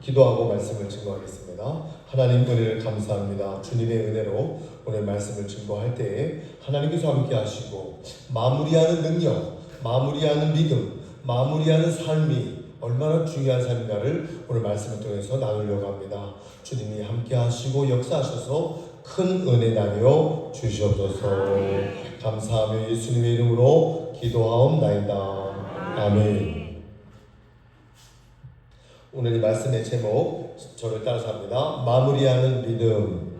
기도하고 말씀을 증거하겠습니다. 하나님 은혜를 감사합니다. 주님의 은혜로 오늘 말씀을 증거할 때에 하나님께서 함께 하시고 마무리하는 능력, 마무리하는 믿음, 마무리하는 삶이 얼마나 중요한 삶인가를 오늘 말씀을 통해서 나누려고 합니다. 주님이 함께 하시고 역사하셔서 큰 은혜 나누어 주시옵소서. 감사하며 예수님의 이름으로 기도하옵나이다. 아멘. 오늘 이 말씀의 제목 저를 따라서 합니다. 마무리하는 믿음.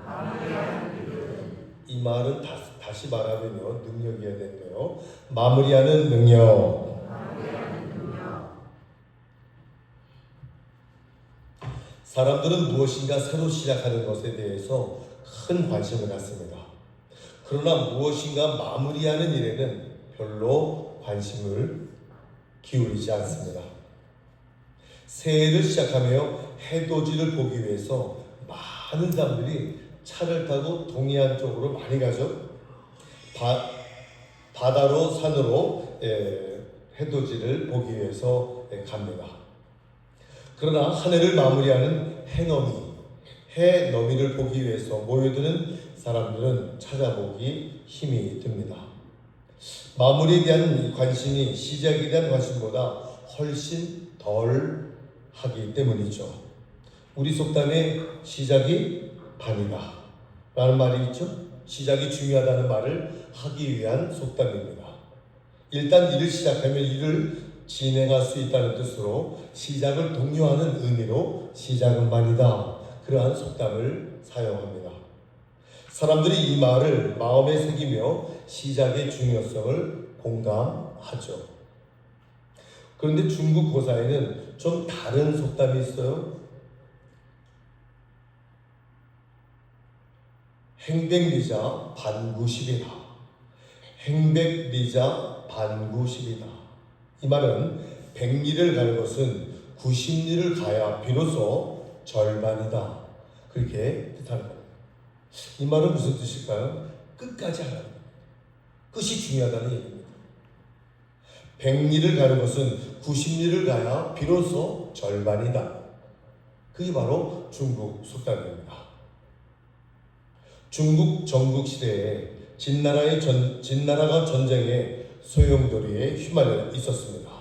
이 말은 다시 말하면요 능력이어야 되는데요. 마무리하는 능력. 사람들은 무엇인가 새로 시작하는 것에 대해서 큰 관심을 갖습니다. 그러나 무엇인가 마무리하는 일에는 별로 관심을 기울이지 않습니다. 새해를 시작하며 해돋이를 보기 위해서 많은 사람들이 차를 타고 동해안 쪽으로 많이 가죠. 바다로 산으로 해돋이를 보기 위해서 갑니다. 그러나 한 해를 마무리하는 해넘이를 보기 위해서 모여드는 사람들은 찾아보기 힘이 듭니다. 마무리에 대한 관심이 시작에 대한 관심보다 훨씬 덜 하기 때문이죠. 우리 속담에 시작이 반이다 라는 말이 있죠. 시작이 중요하다는 말을 하기 위한 속담입니다. 일단 일을 시작하면 일을 진행할 수 있다는 뜻으로 시작을 독려하는 의미로 시작은 반이다, 그러한 속담을 사용합니다. 사람들이 이 말을 마음에 새기며 시작의 중요성을 공감하죠. 그런데 중국 고사에는 좀 다른 속담이 있어요. 행백리자 반구십이다. 행백리자 반구십이다. 이 말은 100리를 가는 것은 90리를 가야 비로소 절반이다, 그렇게 뜻하는 겁니다. 이 말은 무슨 뜻일까요? 끝까지 하라는 겁니다. 끝이 중요하다는 얘기입니다. 100리를 가는 것은 90리를 가야 비로소 절반이다. 그게 바로 중국 속담입니다. 중국 전국시대에 진나라가 전쟁에 소용돌이에 휘말려 있었습니다.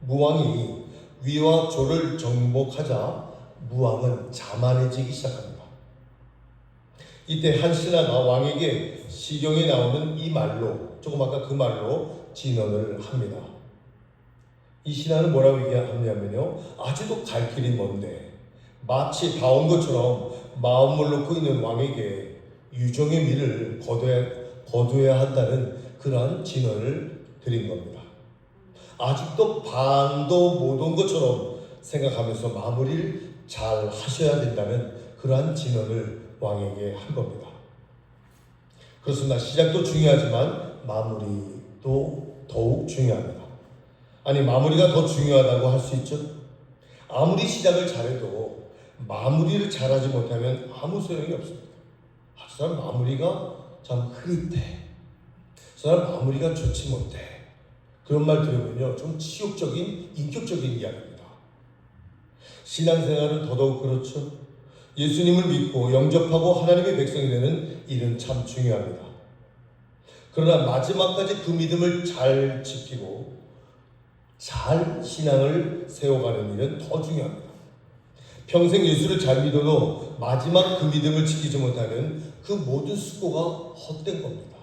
무왕이 위와 조를 정복하자 무왕은 자만해지기 시작합니다. 이때 한 신하가 왕에게 시경에 나오는 이 말로, 조금 아까 그 말로 진언을 합니다. 이 신하는 뭐라고 얘기하냐면요, 아직도 갈 길이 먼데 마치 다 온 것처럼 마음을 놓고 있는 왕에게 유종의 미를 거둬야 한다는 그러한 진언을 드린 겁니다. 아직도 반도 못 온 것처럼 생각하면서 마무리를 잘 하셔야 된다는 그러한 진언을 왕에게 한 겁니다. 그렇습니다. 시작도 중요하지만 마무리도 더욱 중요합니다. 아니, 마무리가 더 중요하다고 할 수 있죠. 아무리 시작을 잘해도 마무리를 잘하지 못하면 아무 소용이 없습니다. 저 사람 마무리가 참 흐릿해, 저 사람 마무리가 좋지 못해, 그런 말 들으면요 좀 치욕적인 인격적인 이야기입니다. 신앙생활은 더더욱 그렇죠. 예수님을 믿고 영접하고 하나님의 백성이 되는 일은 참 중요합니다. 그러나 마지막까지 그 믿음을 잘 지키고 잘 신앙을 세워가는 일은 더 중요합니다. 평생 예수를 잘 믿어도 마지막 그 믿음을 지키지 못하면 그 모든 수고가 헛된 겁니다.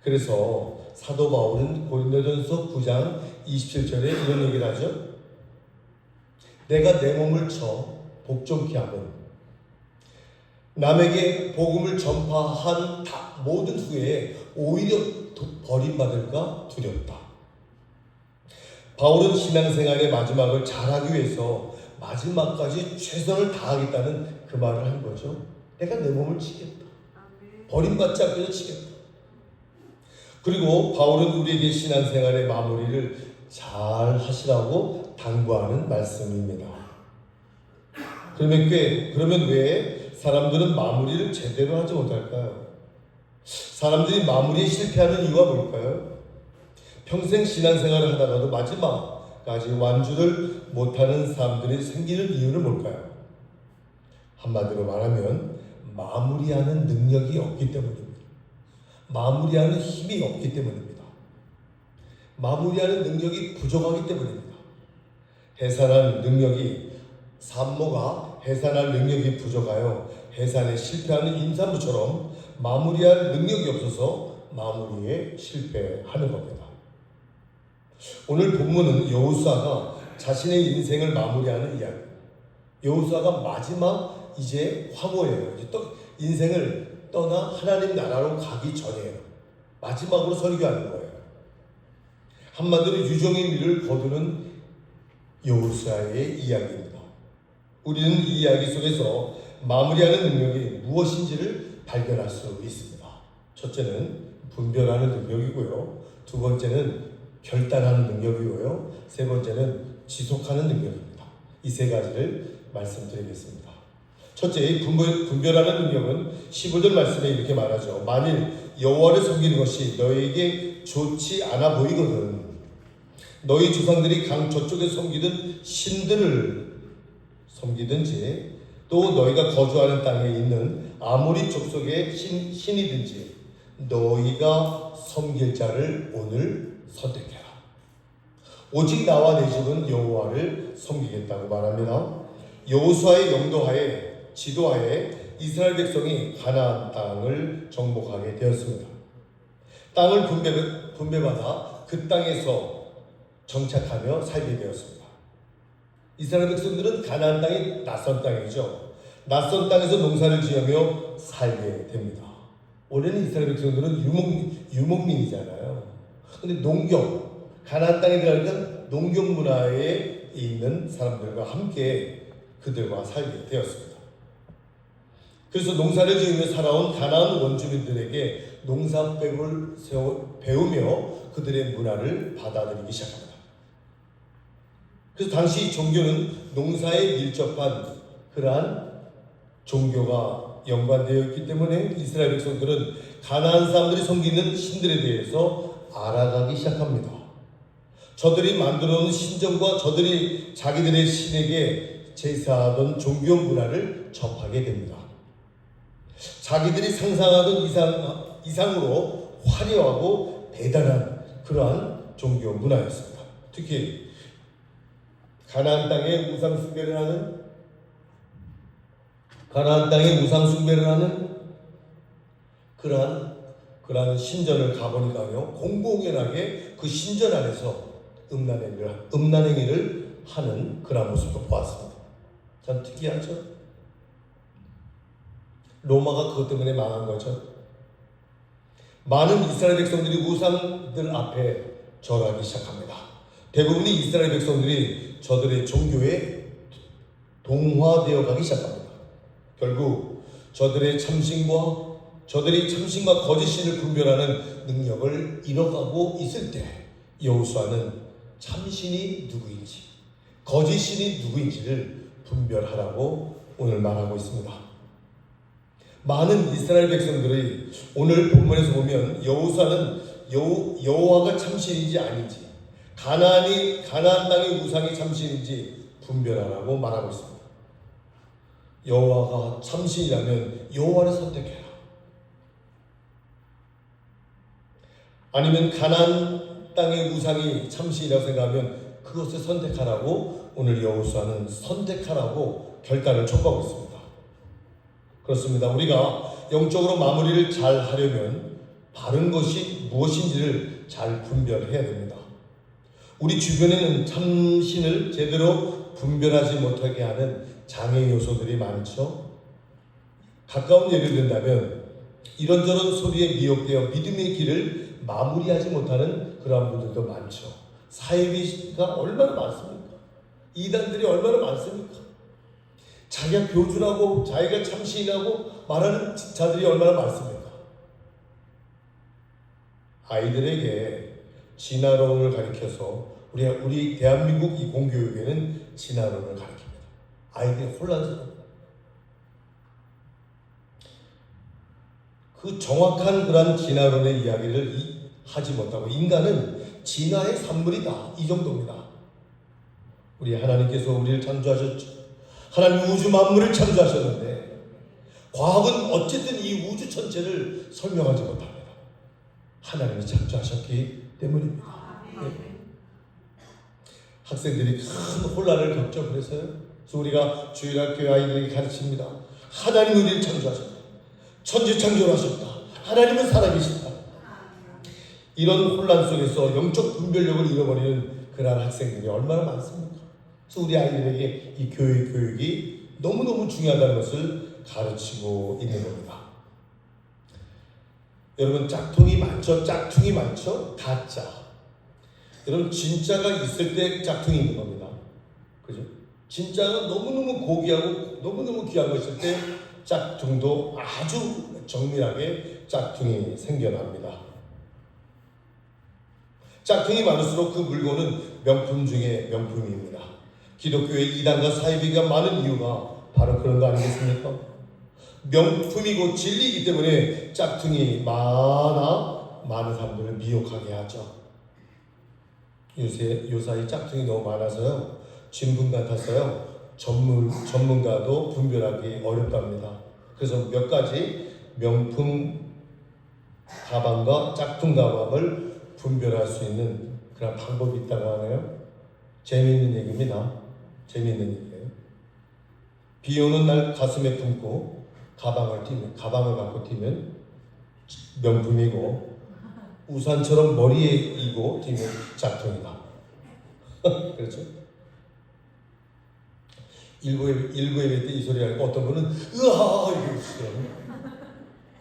그래서 사도 바울은 고린도전서 9장 27절에 이런 얘기를 하죠. 내가 내 몸을 쳐 복종케 하면 남에게 복음을 전파한 모든 후에 오히려 버림받을까 두렵다. 바울은 신앙생활의 마지막을 잘하기 위해서 마지막까지 최선을 다하겠다는 그 말을 한 거죠. 내가 내 몸을 치겠다. 버림받지 않게 치겠다. 그리고 바울은 우리에게 신앙생활의 마무리를 잘 하시라고 당부하는 말씀입니다. 그러면 왜 사람들은 마무리를 제대로 하지 못할까요? 사람들이 마무리에 실패하는 이유가 뭘까요? 평생 신앙생활을 하다가도 마지막 여호와까지 완주를 못하는 사람들이 생기는 이유는 뭘까요? 한마디로 말하면 마무리하는 능력이 없기 때문입니다. 마무리하는 힘이 없기 때문입니다. 마무리하는 능력이 부족하기 때문입니다. 해산할 능력이 산모가 해산할 능력이 부족하여 해산에 실패하는 임산부처럼 마무리할 능력이 없어서 마무리에 실패하는 겁니다. 오늘 본문은 여호수아가 자신의 인생을 마무리하는 이야기. 여호수아가 마지막 이제 화모예요. 이제 또 인생을 떠나 하나님 나라로 가기 전이에요. 마지막으로 설교하는 거예요. 한마디로 유종의 미를 거두는 여호수아의 이야기입니다. 우리는 이 이야기 속에서 마무리하는 능력이 무엇인지를 발견할 수 있습니다. 첫째는 분별하는 능력이고요. 두 번째는 결단하는 능력이고요. 세 번째는 지속하는 능력입니다. 이 세 가지를 말씀드리겠습니다. 첫째, 분별하는 능력은 15절 말씀에 이렇게 말하죠. 만일 여호와를 섬기는 것이 너에게 좋지 않아 보이거든 너희 조상들이 강 저쪽에 섬기던 신들을 섬기든지 또 너희가 거주하는 땅에 있는 아모리 족속의 신이든지 너희가 섬길 자를 오늘 선택해라. 오직 나와 내 집은 여호와를 섬기겠다고 말합니다. 여호수아의 영도하에 지도하에 이스라엘 백성이 가나안 땅을 정복하게 되었습니다. 땅을 분배받아 그 땅에서 정착하며 살게 되었습니다. 이스라엘 백성들은 가나안 땅이 낯선 땅이죠. 낯선 땅에서 농사를 지으며 살게 됩니다. 원래는 이스라엘 백성들은 유목민이잖아요. 근데 가나안 땅에 들어가니까 농경 문화에 있는 사람들과 함께 그들과 살게 되었습니다. 그래서 농사를 지으며 살아온 가나안 원주민들에게 농사법을 배우며 그들의 문화를 받아들이기 시작합니다. 그래서 당시 종교는 농사에 밀접한 그러한 종교가 연관되어 있기 때문에 이스라엘 백성들은 가나안 사람들이 섬기는 신들에 대해서 알아가기 시작합니다. 저들이 만들어 놓은 신전과 저들이 자기들의 신에게 제사하던 종교 문화를 접하게 됩니다. 자기들이 상상하던 이상으로 화려하고 대단한 그러한 종교 문화였습니다. 특히 가나안 땅에 우상 숭배를 하는 그러한 신전을 가보니까요, 공공연하게 그 신전 안에서 음란행위를 하는 그런 모습도 보았습니다. 참 특이하죠? 로마가 그것 때문에 망한 거죠. 많은 이스라엘 백성들이 우상들 앞에 절하기 시작합니다. 대부분의 이스라엘 백성들이 저들의 종교에 동화되어 가기 시작합니다. 결국 저들이 참신과 거짓신을 분별하는 능력을 잃어가고 있을 때 여호수아는 참신이 누구인지 거짓신이 누구인지를 분별하라고 오늘 말하고 있습니다. 많은 이스라엘 백성들이 오늘 본문에서 보면 여호수아는 여호와가 참신인지 아닌지 가나안 땅의 우상이 참신인지 분별하라고 말하고 있습니다. 여호와가 참신이라면 여호와를 선택해라. 아니면 가나안 땅의 우상이 참신이라고 생각하면 그것을 선택하라고 오늘 여호수아는 선택하라고 결단을 촉구하고 있습니다. 그렇습니다. 우리가 영적으로 마무리를 잘 하려면 바른 것이 무엇인지를 잘 분별해야 됩니다. 우리 주변에는 참신을 제대로 분별하지 못하게 하는 장애 요소들이 많죠. 가까운 예를 든다면 이런저런 소리에 미혹되어 믿음의 길을 마무리하지 못하는 그러한 분들도 많죠. 사이비가 얼마나 많습니까? 이단들이 얼마나 많습니까? 자기가 교주라고 자기가 참신이라고 말하는 자들이 얼마나 많습니까? 아이들에게 진화론을 가르쳐서 우리 대한민국 이 공교육에는 진화론을 가르칩니다. 아이들이 혼란스럽다. 그 정확한 그런 진화론의 이야기를 하지 못하고 인간은 진화의 산물이다 이 정도입니다. 우리 하나님께서 우리를 창조하셨죠. 하나님 우주 만물을 창조하셨는데 과학은 어쨌든 이 우주 전체를 설명하지 못합니다. 하나님이 창조하셨기 때문입니다. 네. 학생들이 큰 혼란을 겪죠. 그래서요. 그래서 우리가 주일학 교회 아이들에게 가르칩니다. 하나님은 우리를 창조하셨다. 천지 창조를 하셨다. 하나님은 살아계신다. 이런 혼란 속에서 영적 분별력을 잃어버리는 그러한 학생들이 얼마나 많습니까? 그래서 우리 아이들에게 이 교육이 너무너무 중요하다는 것을 가르치고 있는 겁니다. 여러분 짝퉁이 많죠? 짝퉁이 많죠? 가짜. 여러분 진짜가 있을 때 짝퉁이 있는 겁니다. 그죠? 진짜가 너무너무 고귀하고 너무너무 귀한 것일 때 짝퉁도 아주 정밀하게 짝퉁이 생겨납니다. 짝퉁이 많을수록 그 물건은 명품 중에 명품입니다. 기독교의 이단과 사이비가 많은 이유가 바로 그런 거 아니겠습니까? 명품이고 진리이기 때문에 짝퉁이 많은 사람들을 미혹하게 하죠. 요사이 짝퉁이 너무 많아서요. 진분 같아서요. 전문가도 분별하기 어렵답니다. 그래서 몇 가지 명품 가방과 짝퉁 가방을 분별할 수 있는 그런 방법이 있다고 하네요. 재미있는 얘기입니다. 재미있는 얘기예요. 비 오는 날 가슴에 품고 가방을 갖고 뛰면 명품이고 우산처럼 머리에 이고 뛰면 짝퉁이다. 그렇죠? 일부 예배 때 이 소리 하니까 어떤 분은 으아 이러시더라고요.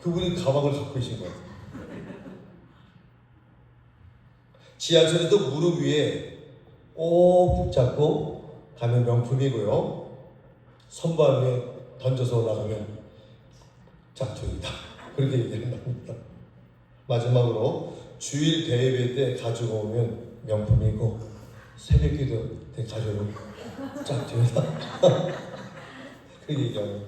그분이 가방을 갖고 계신 거예요. 지하철에도 무릎 위에 꼭 붙잡고 가면 명품이고요. 선반 위에 던져서 올라가면 짝퉁이다. 그렇게 얘기한답니다. 마지막으로 주일 대예배 때 가지고 오면 명품이고 새벽기도 때 가져오면 짝퉁이다. 그렇게 얘기합니다.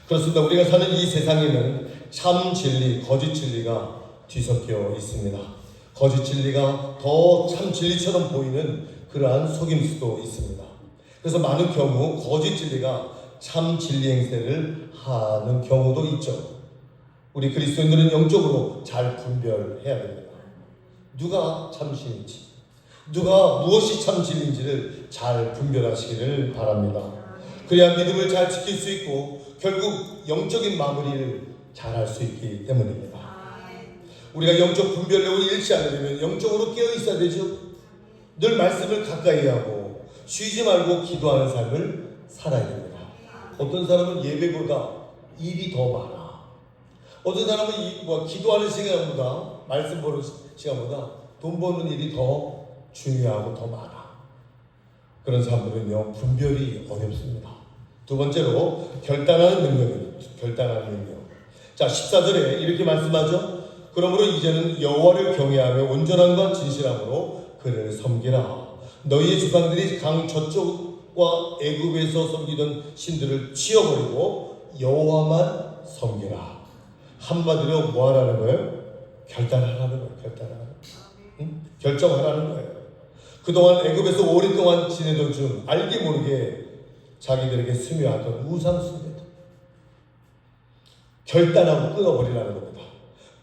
그렇습니다. 우리가 사는 이 세상에는 참 진리, 거짓 진리가 뒤섞여 있습니다. 거짓 진리가 더 참 진리처럼 보이는 그러한 속임수도 있습니다. 그래서 많은 경우 거짓 진리가 참 진리 행세를 하는 경우도 있죠. 우리 그리스도인들은 영적으로 잘 분별해야 됩니다. 누가 참신인지, 누가 무엇이 참 진리인지를 잘 분별하시기를 바랍니다. 그래야 믿음을 잘 지킬 수 있고 결국 영적인 마무리를 잘 할 수 있기 때문입니다. 우리가 영적 분별력을 잃지 않으려면 영적으로 깨어 있어야 되죠. 늘 말씀을 가까이 하고 쉬지 말고 기도하는 삶을 살아야 됩니다. 어떤 사람은 예배보다 일이 더 많아. 어떤 사람은 기도하는 시간보다 말씀 보는 시간보다 돈 버는 일이 더 중요하고 더 많아. 그런 사람들은요 분별이 어렵습니다. 두 번째로 결단하는 능력입니다. 결단하는 능력. 자 14절에 이렇게 말씀하죠. 그러므로 이제는 여호와를 경외하며 온전함과 진실함으로 그를 섬기라. 너희의 조상들이 강 저쪽과 애굽에서 섬기던 신들을 치워버리고 여호와만 섬기라. 한마디로 뭐 하라는 거예요? 결단하라는 거예요. 결단하라는 거예요. 응? 결정하라는 거예요. 그동안 애굽에서 오랫동안 지내던 중 알게 모르게 자기들에게 숭배하던 우상 숭배다. 결단하고 끊어버리라는 겁니다.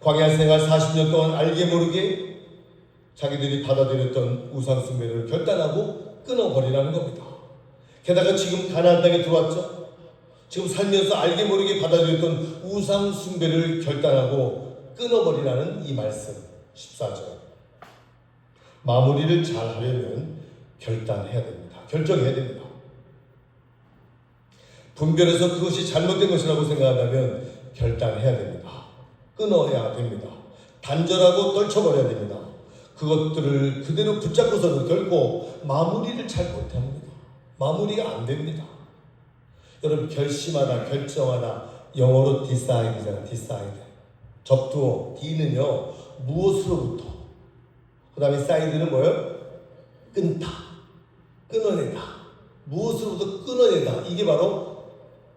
광야 생활 40년 동안 알게 모르게 자기들이 받아들였던 우상 숭배를 결단하고 끊어버리라는 겁니다. 게다가 지금 가나안 땅에 들어왔죠. 지금 살면서 알게 모르게 받아들였던 우상 숭배를 결단하고 끊어버리라는 이 말씀 14절. 마무리를 잘 하려면 결단해야 됩니다. 결정해야 됩니다. 분별해서 그것이 잘못된 것이라고 생각한다면 결단해야 됩니다. 끊어야 됩니다. 단절하고 떨쳐버려야 됩니다. 그것들을 그대로 붙잡고서는 결코 마무리를 잘 못합니다. 마무리가 안 됩니다. 여러분 결심하다, 결정하다 영어로 decide이잖아요. decide. 접두어, D는요 무엇으로부터, 그 다음에 side는 뭐예요? 끊다, 끊어내다. 무엇으로부터 끊어내다. 이게 바로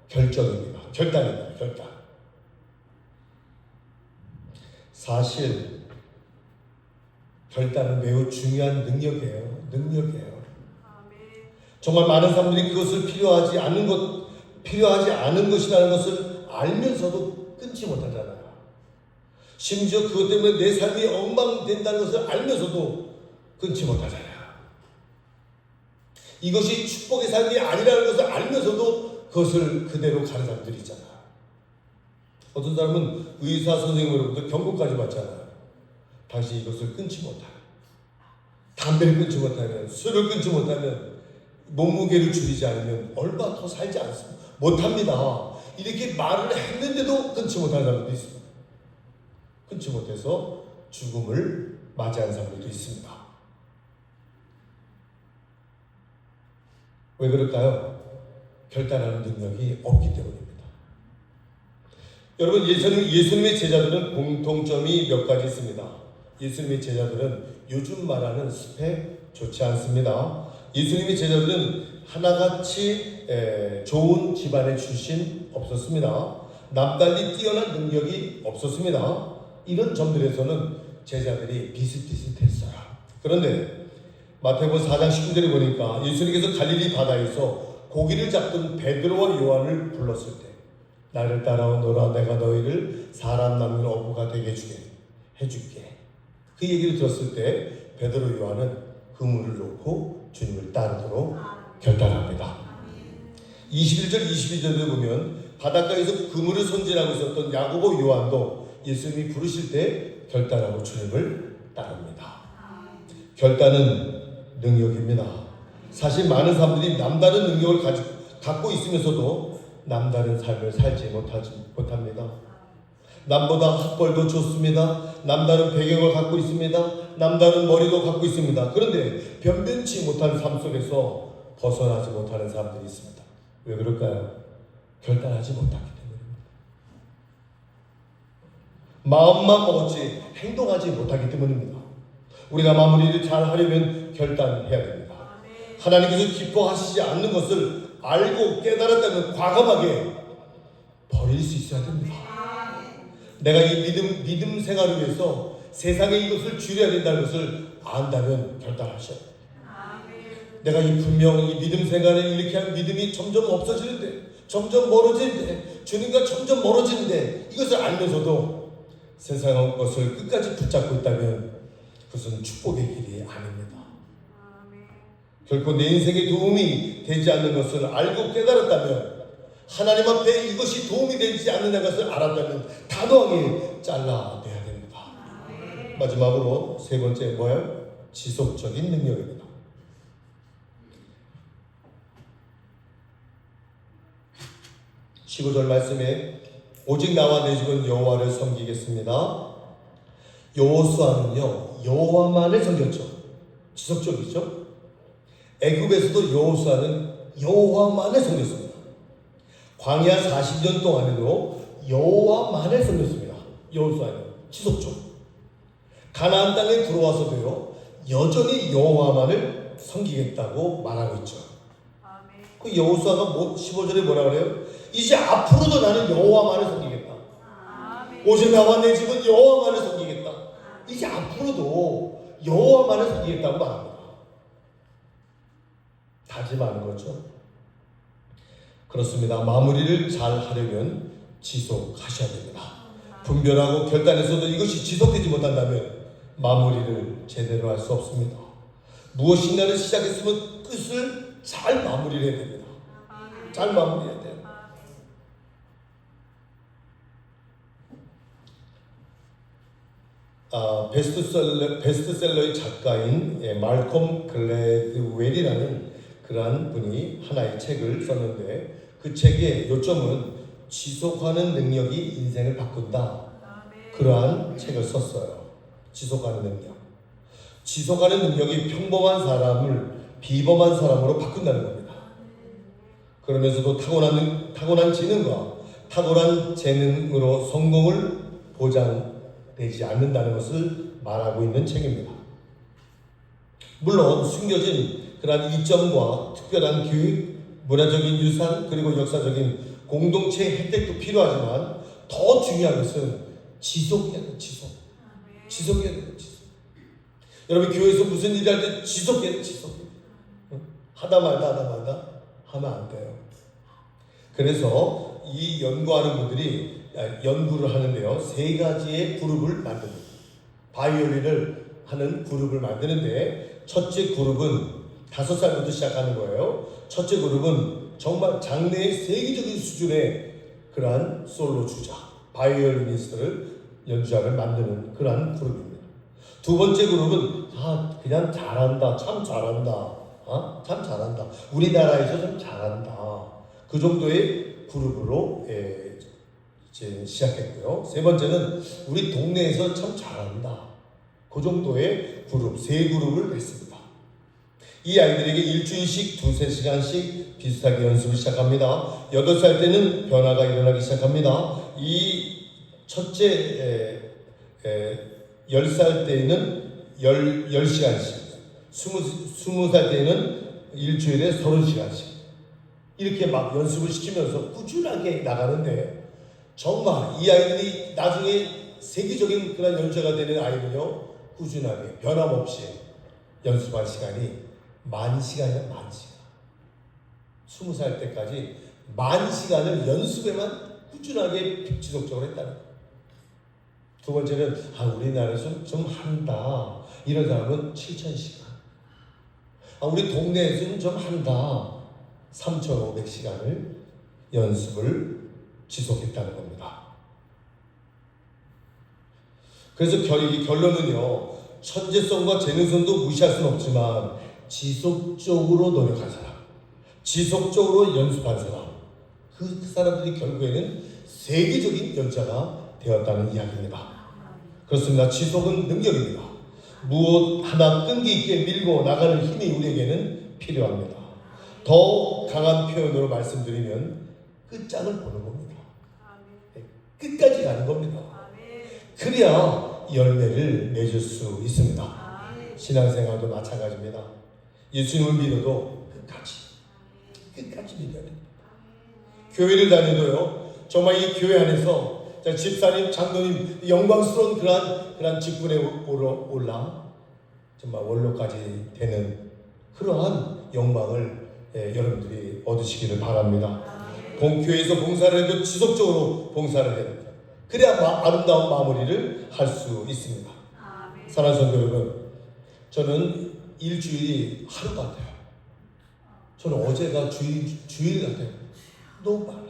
결정입니다. 결단입니다. 결단. 사실 결단은 매우 중요한 능력이에요. 능력이에요. 정말 많은 사람들이 그것을 필요하지 않은 것이라는 것을 알면서도 끊지 못하잖아요. 심지어 그것 때문에 내 삶이 엉망된다는 것을 알면서도 끊지 못하잖아요. 이것이 축복의 삶이 아니라는 것을 알면서도 그것을 그대로 가는 사람들이 있잖아요. 어떤 사람은 의사 선생님으로부터 경고까지 받잖아요. 당신이 이것을 끊지 못하면, 담배를 끊지 못하면, 술을 끊지 못하면, 몸무게를 줄이지 않으면 얼마 더 살지 않습니다. 못합니다. 이렇게 말을 했는데도 끊지 못하는 사람도 있습니다. 끊지 못해서 죽음을 맞이하는 사람들도 있습니다. 왜 그럴까요? 결단하는 능력이 없기 때문입니다. 여러분, 예수님의 제자들은 공통점이 몇 가지 있습니다. 예수님의 제자들은 요즘 말하는 스펙 좋지 않습니다. 예수님의 제자들은 하나같이 좋은 집안의 출신 없었습니다. 남달리 뛰어난 능력이 없었습니다. 이런 점들에서는 제자들이 비슷비슷했어요. 그런데 마태복음 4장 19절에 보니까 예수님께서 갈릴리 바다에서 고기를 잡던 베드로와 요한을 불렀을 때 나를 따라오너라 내가 너희를 사람 남는 어부가 되게 해줄게. 그 얘기를 들었을 때 베드로 요한은 그물을 놓고 주님을 따르도록 결단합니다. 21절 22절에 보면 바닷가에서 그물을 손질하고 있었던 야고보 요한도 예수님이 부르실 때 결단하고 주님을 따릅니다. 결단은 능력입니다. 사실 많은 사람들이 남다른 능력을 갖고 있으면서도 남다른 삶을 살지 못합니다. 남보다 학벌도 좋습니다. 남다른 배경을 갖고 있습니다. 남다른 머리도 갖고 있습니다. 그런데 변변치 못한 삶 속에서 벗어나지 못하는 사람들이 있습니다. 왜 그럴까요? 결단하지 못하기 때문입니다. 마음만 먹었지 행동하지 못하기 때문입니다. 우리가 마무리를 잘 하려면 결단해야 됩니다. 하나님께서 기뻐하시지 않는 것을 알고 깨달았다면 과감하게 버릴 수 있어야 됩니다. 내가 이 믿음 생활을 위해서 세상에 이것을 줄여야 된다는 것을 안다면 결단하셔야 돼요. 내가 분명 이 믿음 생활에 이렇게 한 믿음이 점점 없어지는데, 점점 멀어지는데, 주님과 점점 멀어지는데 이것을 알면서도 세상 것을 끝까지 붙잡고 있다면 그것은 축복의 길이 아닙니다. 결코 내 인생에 도움이 되지 않는 것을 알고 깨달았다면, 하나님 앞에 이것이 도움이 되지 않는 것을 알았다면 단호하게 잘라내야 됩니다. 마지막으로 세 번째 뭐예요? 지속적인 능력입니다. 15절 말씀에 오직 나와 내 집은 여호와를 섬기겠습니다. 여호수아는요 여호와만을 섬겼죠. 지속적이죠. 애굽에서도 여호수아는 여호와만을 섬겼습니다. 광야 40년 동안에도 여호와만을 섬겼습니다. 여호수아는 지속적으로. 가나안 땅에 들어와서도요 여전히 여호와만을 섬기겠다고 말하고 있죠. 그 여호수아가 15절에 뭐라 그래요? 이제 앞으로도 나는 여호와만을 섬기겠다. 오직 나와 내 집은 여호와만을 섬기겠다. 이제 앞으로도 여호와만을 섬기겠다고 말합니다. 다짐하는 거죠. 그렇습니다. 마무리를 잘 하려면 지속하셔야 됩니다. 분별하고 결단해서도 이것이 지속되지 못한다면 마무리를 제대로 할 수 없습니다. 무엇인가를 시작했으면 끝을 잘 마무리를 해야 됩니다. 잘 마무리해야 돼요. 베스트셀러의 작가인 말콤 글래드웰이라는 그러한 분이 하나의 책을 썼는데 그 책의 요점은 지속하는 능력이 인생을 바꾼다. 그러한 책을 썼어요. 지속하는 능력. 지속하는 능력이 평범한 사람을 비범한 사람으로 바꾼다는 겁니다. 그러면서도 타고난 지능과 탁월한 재능으로 성공을 보장되지 않는다는 것을 말하고 있는 책입니다. 물론 숨겨진 그러한 이점과 특별한 교육, 문화적인 유산, 그리고 역사적인 공동체의 혜택도 필요하지만 더 중요한 것은 지속해야 돼요. 지속해야 돼요. 여러분 교회에서 무슨 일을 할 때 지속해. 하다 말다 하면 안 돼요. 그래서 이 연구하는 분들이 연구를 하는데요. 세 가지의 그룹을 만듭니다. 바이올린을 하는 그룹을 만드는데 첫째 그룹은 5살부터 시작하는 거예요. 첫째 그룹은 정말 장래의 세계적인 수준의 그러한 솔로 주자, 바이올리니스트를 연주자를 만드는 그러한 그룹입니다. 두 번째 그룹은 그냥 잘한다, 참 잘한다, 참 잘한다, 우리나라에서 좀 잘한다, 그 정도의 그룹으로 이제 시작했고요. 세 번째는 우리 동네에서 참 잘한다, 그 정도의 그룹, 세 그룹을 했습니다. 이 아이들에게 일주일씩 2-3시간씩 비슷하게 연습을 시작합니다. 8살 때는 변화가 일어나기 시작합니다. 이 첫째 10살 때는 10시간씩, 20살 때는 일주일에 30시간씩 이렇게 막 연습을 시키면서 꾸준하게 나가는데, 정말 이 아이들이 나중에 세계적인 그런 연주자가 되는 아이는요, 꾸준하게 변함없이 연습할 시간이 10,000시간이야, 10,000시간. 20살 때까지 10,000시간을 연습에만 꾸준하게 지속적으로 했다는 거예요. 두 번째는 우리나라에서 좀 한다, 이런 사람은 7,000시간. 우리 동네에서는 좀 한다, 3,500시간을 연습을 지속했다는 겁니다. 그래서 결론은요, 천재성과 재능성도 무시할 수는 없지만 지속적으로 노력한 사람, 지속적으로 연습한 사람, 그 사람들이 결국에는 세계적인 연주자가 되었다는 이야기입니다. 그렇습니다. 지속은 능력입니다. 무엇 하나 끈기 있게 밀고 나가는 힘이 우리에게는 필요합니다. 더 강한 표현으로 말씀드리면 끝장을 보는 겁니다. 끝까지 가는 겁니다. 그래야 열매를 맺을 수 있습니다. 신앙생활도 마찬가지입니다. 예수님을 믿어도 끝까지 믿어야 됩니다. 교회를 다녀도요, 정말 이 교회 안에서 집사님, 장로님 영광스러운 그러한 직분에 올라 정말 원로까지 되는 그러한 영광을 여러분들이 얻으시기를 바랍니다. 교회에서 봉사를 해도 지속적으로 봉사를 해야 됩니다. 그래야 아름다운 마무리를 할 수 있습니다. 사랑하는 성도 여러분, 저는 일주일이 하루 같아요. 저는 어제가 주일 같아요. 너무 빨라요.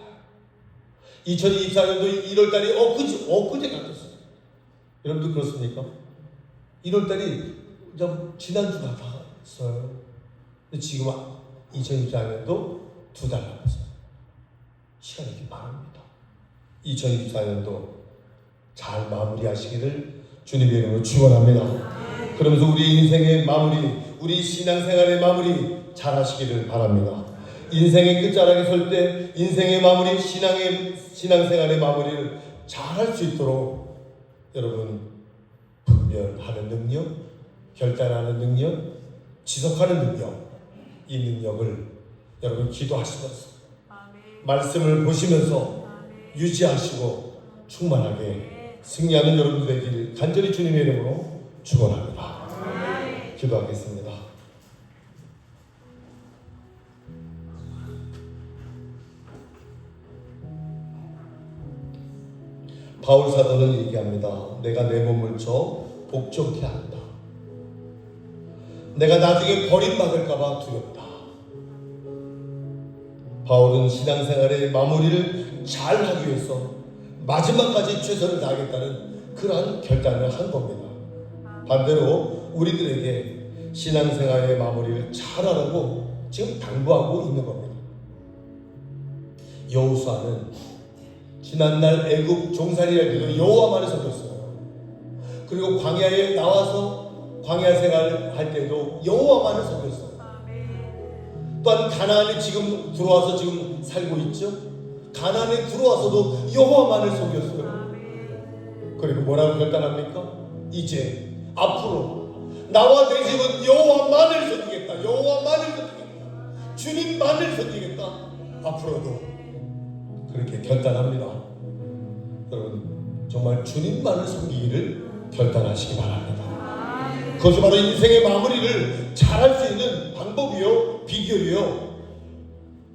2024년도 1월달이 엊그제 같았어요. 여러분도 그렇습니까? 1월달이 좀 지난주 같았어요. 근데 지금 2024년도 2달 남았어요. 시간이 이렇게 빠릅니다. 2024년도 잘 마무리하시기를 주님의 이름으로 축원합니다. 그러면서 우리 인생의 마무리, 우리 신앙생활의 마무리 잘 하시기를 바랍니다. 인생의 끝자락에 설 때 인생의 마무리, 신앙생활의 마무리를 잘 할 수 있도록 여러분 분별하는 능력, 결단하는 능력, 지속하는 능력, 이 능력을 여러분 기도하시면서 말씀을 보시면서 유지하시고 충만하게 승리하는 여러분 되길 간절히 주님의 이름으로 축원합니다. 기도하겠습니다. 바울 사도는 얘기합니다. 내가 내 몸을 쳐 복종케 한다. 내가 나중에 버림받을까봐 두렵다. 바울은 신앙생활의 마무리를 잘 하기 위해서 마지막까지 최선을 다하겠다는 그러한 결단을 한 겁니다. 반대로 우리들에게 신앙생활의 마무리를 잘하라고 지금 당부하고 있는 겁니다. 여호수아는 지난날 애굽 종살이 할 때도 여호와만을 섬겼어요. 그리고 광야에 나와서 광야 생활을 할 때도 여호와만을 섬겼어요. 또한 가나안에 지금 들어와서 지금 살고 있죠. 가나안에 들어와서도 여호와만을 섬겼어요. 그리고 뭐라고 결단합니까? 이제 앞으로 나와 내 집은 여호와만을 섬기겠다. 여호와만을 섬기겠다. 주님만을 섬기겠다. 앞으로도 그렇게 결단합니다. 여러분 정말 주님만을 섬기기를 결단하시기 바랍니다. 그것이 바로 인생의 마무리를 잘할 수 있는 방법이요, 비결이요,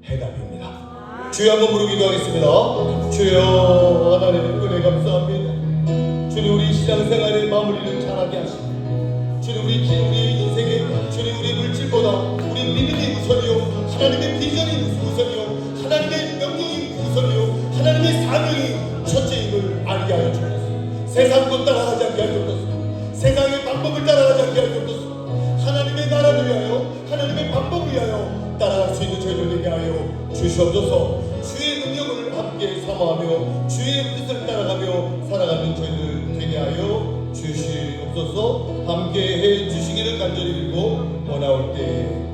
해답입니다. 주여 한번 부르 기도하겠습니다. 주여 하나님 은혜 감사합니다. 주님 우리 신앙생활의 마무리를 잘하게 하시고, 주님 우리 인생에 주님 우리 물질보다 우리 믿음이 우선이요, 하나님의 비전이 우선이요, 하나님의 명령이 우선이요, 하나님의 사명이 첫째임을 알게 하여 주옵소서. 세상 것 따라가지 않게 하여 주옵소서. 세상의 방법을 따라가지 않게 하여 주옵소서. 하나님의 나라를 위하여, 하나님의 방법을 위하여 따라갈 수 있는 저희들 되게 하여 주시옵소서. 주의 능력을 함께 사모하며 주의 뜻을 따라가며 살아가는 저희들 되게 하여 주시옵소서. 함께 해 주시기를 간절히 빌고 원하올 때